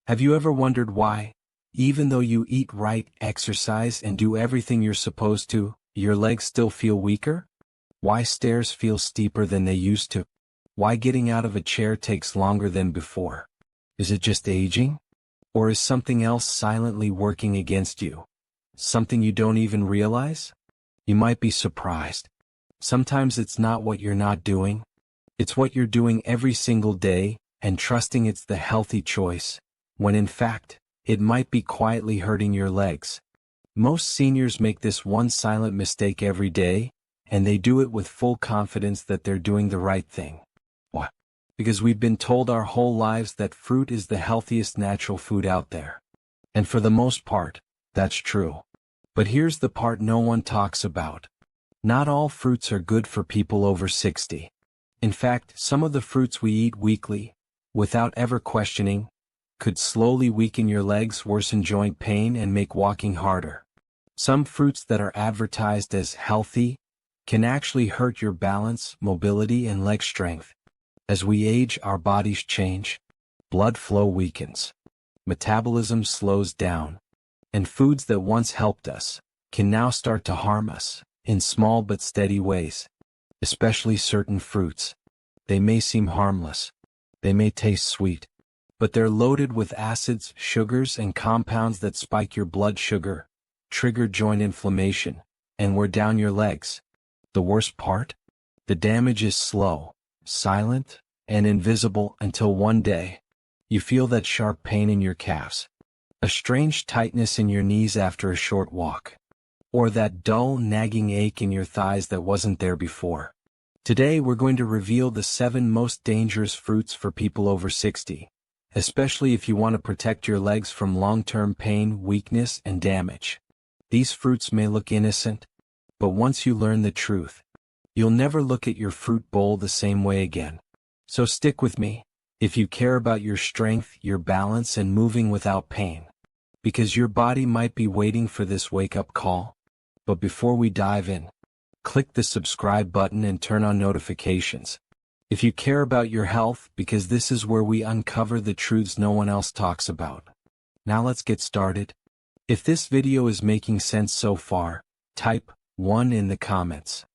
Have you ever wondered why, even though you eat right, exercise, and do everything you're supposed to, your legs still feel weaker? Why stairs feel steeper than they used to? Why getting out of a chair takes longer than before? Is it just aging? Or is something else silently working against you? Something you don't even realize? You might be surprised. Sometimes it's not what you're not doing. It's what you're doing every single day, and trusting it's the healthy choice, when in fact, it might be quietly hurting your legs. Most seniors make this one silent mistake every day, and they do it with full confidence that they're doing the right thing. Why? Because we've been told our whole lives that fruit is the healthiest natural food out there. And for the most part, that's true. But here's the part no one talks about. Not all fruits are good for people over 60. In fact, some of the fruits we eat weekly, without ever questioning, could slowly weaken your legs, worsen joint pain, and make walking harder. Some fruits that are advertised as healthy can actually hurt your balance, mobility, and leg strength. As we age, our bodies change. Blood flow weakens. Metabolism slows down. And foods that once helped us can now start to harm us in small but steady ways. Especially certain fruits. They may seem harmless. They may taste sweet. But they're loaded with acids, sugars, and compounds that spike your blood sugar, trigger joint inflammation, and wear down your legs. The worst part? The damage is slow, silent, and invisible until one day, you feel that sharp pain in your calves, a strange tightness in your knees after a short walk, or that dull, nagging ache in your thighs that wasn't there before. Today we're going to reveal the 7 most dangerous fruits for people over 60. Especially if you want to protect your legs from long-term pain, weakness, and damage. These fruits may look innocent, but once you learn the truth, you'll never look at your fruit bowl the same way again. So stick with me, if you care about your strength, your balance, and moving without pain. Because your body might be waiting for this wake-up call. But before we dive in, click the subscribe button and turn on notifications. If you care about your health, because this is where we uncover the truths no one else talks about. Now let's get started. If this video is making sense so far, type 1 in the comments.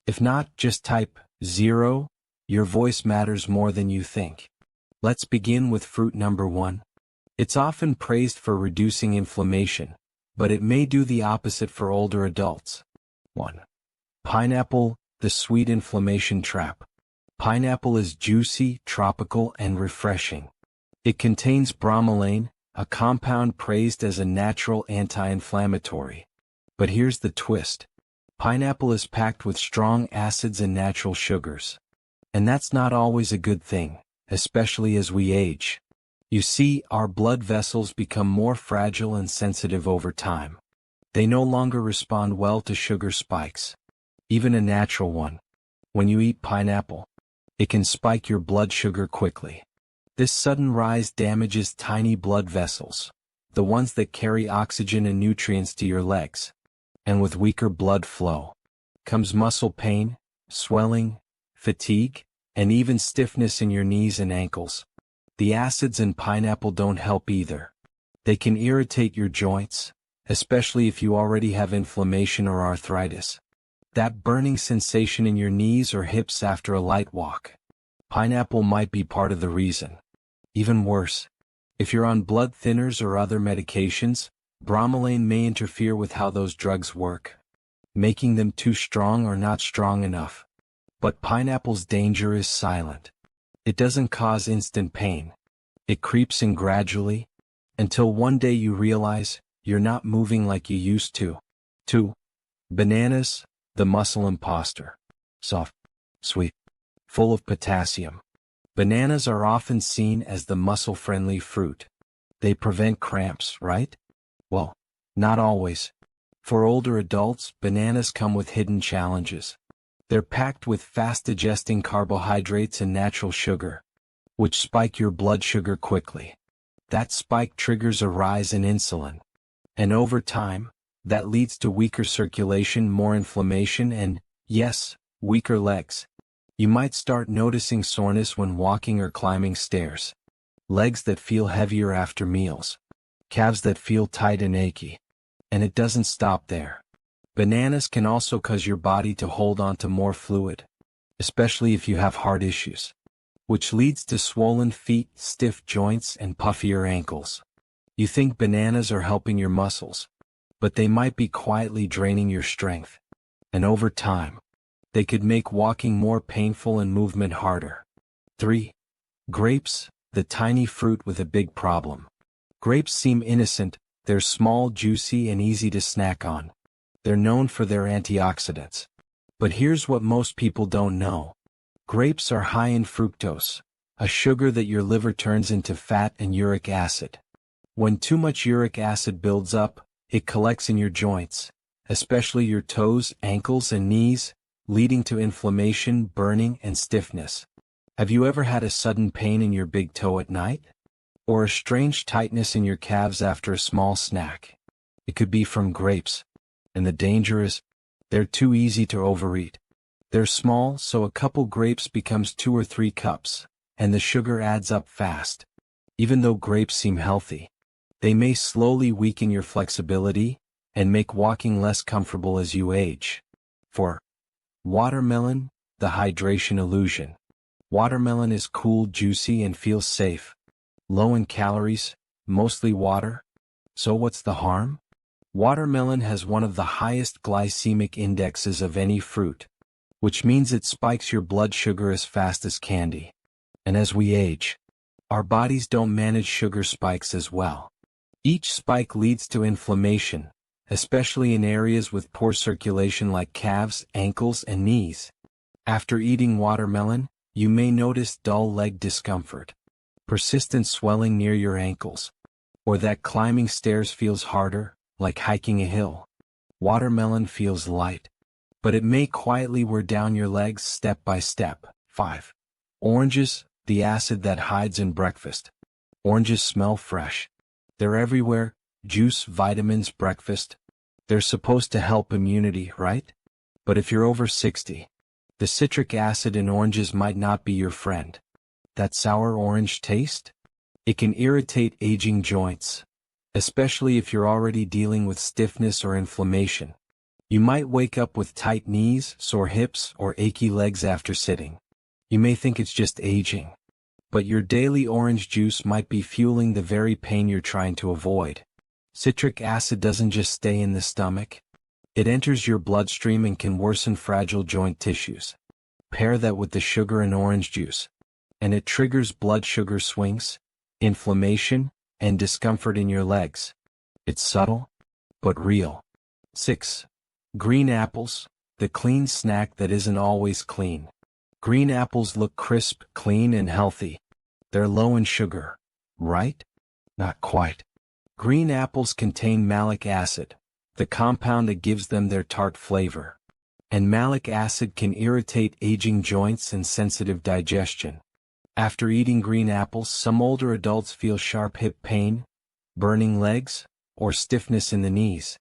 If not, just type 0. Your voice matters more than you think. Let's begin with fruit number 1. It's often praised for reducing inflammation, but it may do the opposite for older adults. 1. Pineapple, the sweet inflammation trap. Pineapple is juicy, tropical, and refreshing. It contains bromelain, a compound praised as a natural anti-inflammatory. But here's the twist. Pineapple is packed with strong acids and natural sugars. And that's not always a good thing, especially as we age. You see, our blood vessels become more fragile and sensitive over time. They no longer respond well to sugar spikes. Even a natural one. When you eat pineapple, it can spike your blood sugar quickly. This sudden rise damages tiny blood vessels, the ones that carry oxygen and nutrients to your legs. And with weaker blood flow comes muscle pain, swelling, fatigue, and even stiffness in your knees and ankles. The acids in pineapple don't help either. They can irritate your joints, especially if you already have inflammation or arthritis. That burning sensation in your knees or hips after a light walk. Pineapple might be part of the reason. Even worse, if you're on blood thinners or other medications, bromelain may interfere with how those drugs work, making them too strong or not strong enough. But pineapple's danger is silent. It doesn't cause instant pain. It creeps in gradually, until one day you realize you're not moving like you used to. 2. Bananas, the muscle imposter. Soft, sweet, full of potassium. Bananas are often seen as the muscle-friendly fruit. They prevent cramps, right? Well, not always. For older adults, bananas come with hidden challenges. They're packed with fast-digesting carbohydrates and natural sugar, which spike your blood sugar quickly. That spike triggers a rise in insulin. And over time, that leads to weaker circulation, more inflammation, and, yes, weaker legs. You might start noticing soreness when walking or climbing stairs. legs that feel heavier after meals, calves that feel tight and achy. And it doesn't stop there. Bananas can also cause your body to hold on to more fluid, especially if you have heart issues, which leads to swollen feet, stiff joints, and puffier ankles. You think bananas are helping your muscles, but they might be quietly draining your strength. And over time, they could make walking more painful and movement harder. 3. Grapes, the tiny fruit with a big problem. Grapes seem innocent, they're small, juicy, and easy to snack on. They're known for their antioxidants. But here's what most people don't know. Grapes are high in fructose, a sugar that your liver turns into fat and uric acid. When too much uric acid builds up, it collects in your joints, especially your toes, ankles, and knees, leading to inflammation, burning, and stiffness. Have you ever had a sudden pain in your big toe at night? Or a strange tightness in your calves after a small snack? It could be from grapes. And the danger is, they're too easy to overeat. They're small, so a couple grapes becomes 2 or 3 cups, and the sugar adds up fast. Even though grapes seem healthy, they may slowly weaken your flexibility and make walking less comfortable as you age. 4. Watermelon, the hydration illusion. Watermelon is cool, juicy, and feels safe. Low in calories, mostly water. So what's the harm? Watermelon has one of the highest glycemic indexes of any fruit, which means it spikes your blood sugar as fast as candy. And as we age, our bodies don't manage sugar spikes as well. Each spike leads to inflammation, especially in areas with poor circulation like calves, ankles, and knees. After eating watermelon, you may notice dull leg discomfort, persistent swelling near your ankles, or that climbing stairs feels harder, like hiking a hill. Watermelon feels light, but it may quietly wear down your legs step by step. 5. Oranges, the acid that hides in breakfast. Oranges smell fresh. They're everywhere, juice, vitamins, breakfast. They're supposed to help immunity, right? But if you're over 60, the citric acid in oranges might not be your friend. That sour orange taste? It can irritate aging joints, especially if you're already dealing with stiffness or inflammation. You might wake up with tight knees, sore hips, or achy legs after sitting. You may think it's just aging, but your daily orange juice might be fueling the very pain you're trying to avoid. Citric acid doesn't just stay in the stomach. It enters your bloodstream and can worsen fragile joint tissues. Pair that with the sugar in orange juice, and it triggers blood sugar swings, inflammation, and discomfort in your legs. It's subtle, but real. 6. Green apples, the clean snack that isn't always clean. Green apples look crisp, clean, and healthy. They're low in sugar, right? Not quite. Green apples contain malic acid, the compound that gives them their tart flavor. And malic acid can irritate aging joints and sensitive digestion. After eating green apples, some older adults feel sharp hip pain, burning legs, or stiffness in the knees.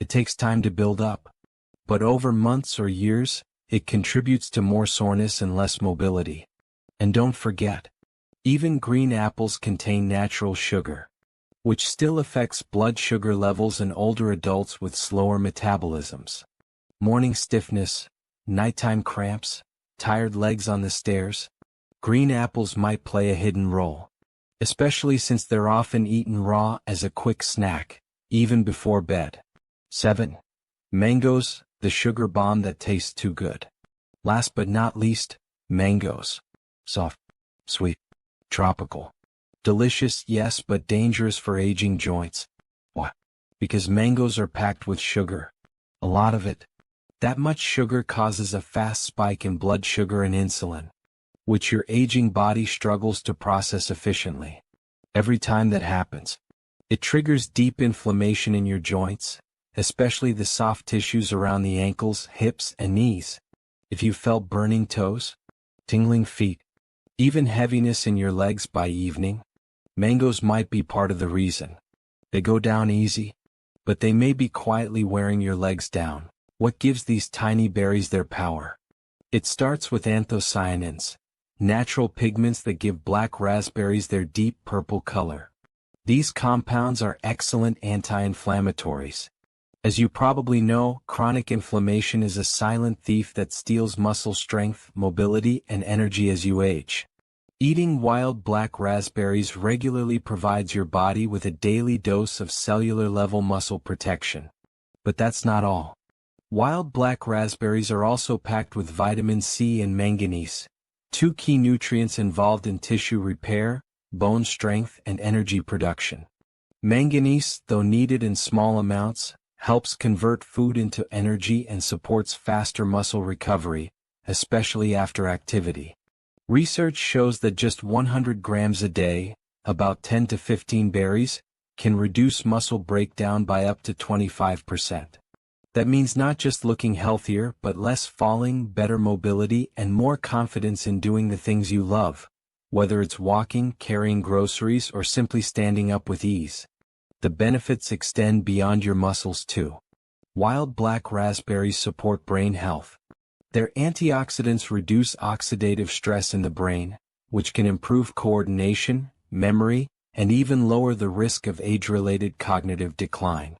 It takes time to build up, but over months or years, it contributes to more soreness and less mobility. And don't forget, even green apples contain natural sugar, which still affects blood sugar levels in older adults with slower metabolisms. Morning stiffness, nighttime cramps, tired legs on the stairs. Green apples might play a hidden role, especially since they're often eaten raw as a quick snack, even before bed. 7. Mangoes, the sugar bomb that tastes too good. Last but not least, mangoes. Soft, sweet, tropical. Delicious, yes, but dangerous for aging joints. Why? Because mangoes are packed with sugar. A lot of it. That much sugar causes a fast spike in blood sugar and insulin, which your aging body struggles to process efficiently. Every time that happens, it triggers deep inflammation in your joints, especially the soft tissues around the ankles, hips, and knees. If you felt burning toes, tingling feet, even heaviness in your legs by evening, mangoes might be part of the reason. They go down easy, but they may be quietly wearing your legs down. What gives these tiny berries their power? It starts with anthocyanins, natural pigments that give black raspberries their deep purple color. These compounds are excellent anti-inflammatories. As you probably know, chronic inflammation is a silent thief that steals muscle strength, mobility, and energy as you age. Eating wild black raspberries regularly provides your body with a daily dose of cellular-level muscle protection. But that's not all. Wild black raspberries are also packed with vitamin C and manganese, two key nutrients involved in tissue repair, bone strength, and energy production. Manganese, though needed in small amounts, helps convert food into energy and supports faster muscle recovery, especially after activity. Research shows that just 100 grams a day, about 10 to 15 berries, can reduce muscle breakdown by up to 25%. That means not just looking healthier but less falling, better mobility, and more confidence in doing the things you love, whether it's walking, carrying groceries, or simply standing up with ease. The benefits extend beyond your muscles too. Wild black raspberries support brain health. Their antioxidants reduce oxidative stress in the brain, which can improve coordination, memory, and even lower the risk of age-related cognitive decline.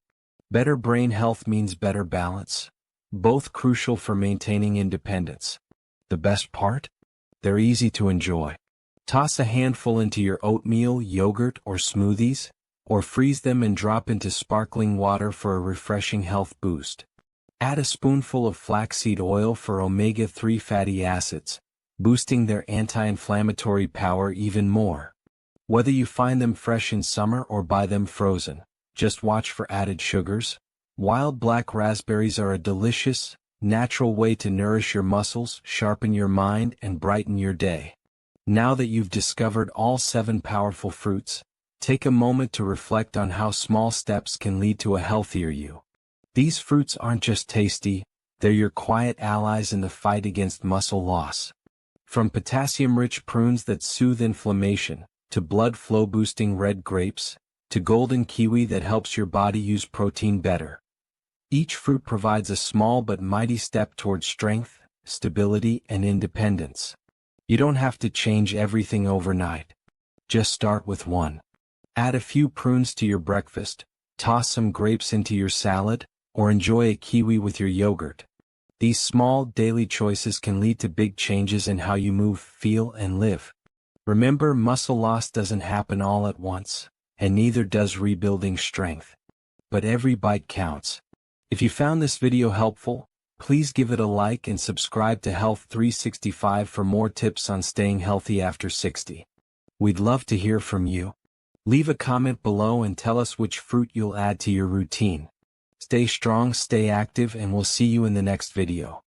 Better brain health means better balance, both crucial for maintaining independence. The best part? They're easy to enjoy. Toss a handful into your oatmeal, yogurt, or smoothies, or freeze them and drop into sparkling water for a refreshing health boost. Add a spoonful of flaxseed oil for omega-3 fatty acids, boosting their anti-inflammatory power even more. Whether you find them fresh in summer or buy them frozen, just watch for added sugars. Wild black raspberries are a delicious, natural way to nourish your muscles, sharpen your mind, and brighten your day. Now that you've discovered all 7 powerful fruits, take a moment to reflect on how small steps can lead to a healthier you. These fruits aren't just tasty, they're your quiet allies in the fight against muscle loss. From potassium-rich prunes that soothe inflammation, to blood flow-boosting red grapes, to golden kiwi that helps your body use protein better. Each fruit provides a small but mighty step towards strength, stability, and independence. You don't have to change everything overnight. Just start with one. Add a few prunes to your breakfast, toss some grapes into your salad, or enjoy a kiwi with your yogurt. These small daily choices can lead to big changes in how you move, feel, and live. Remember, muscle loss doesn't happen all at once, and neither does rebuilding strength. But every bite counts. If you found this video helpful, please give it a like and subscribe to Health 365 for more tips on staying healthy after 60. We'd love to hear from you. Leave a comment below and tell us which fruit you'll add to your routine. Stay strong, stay active, and we'll see you in the next video.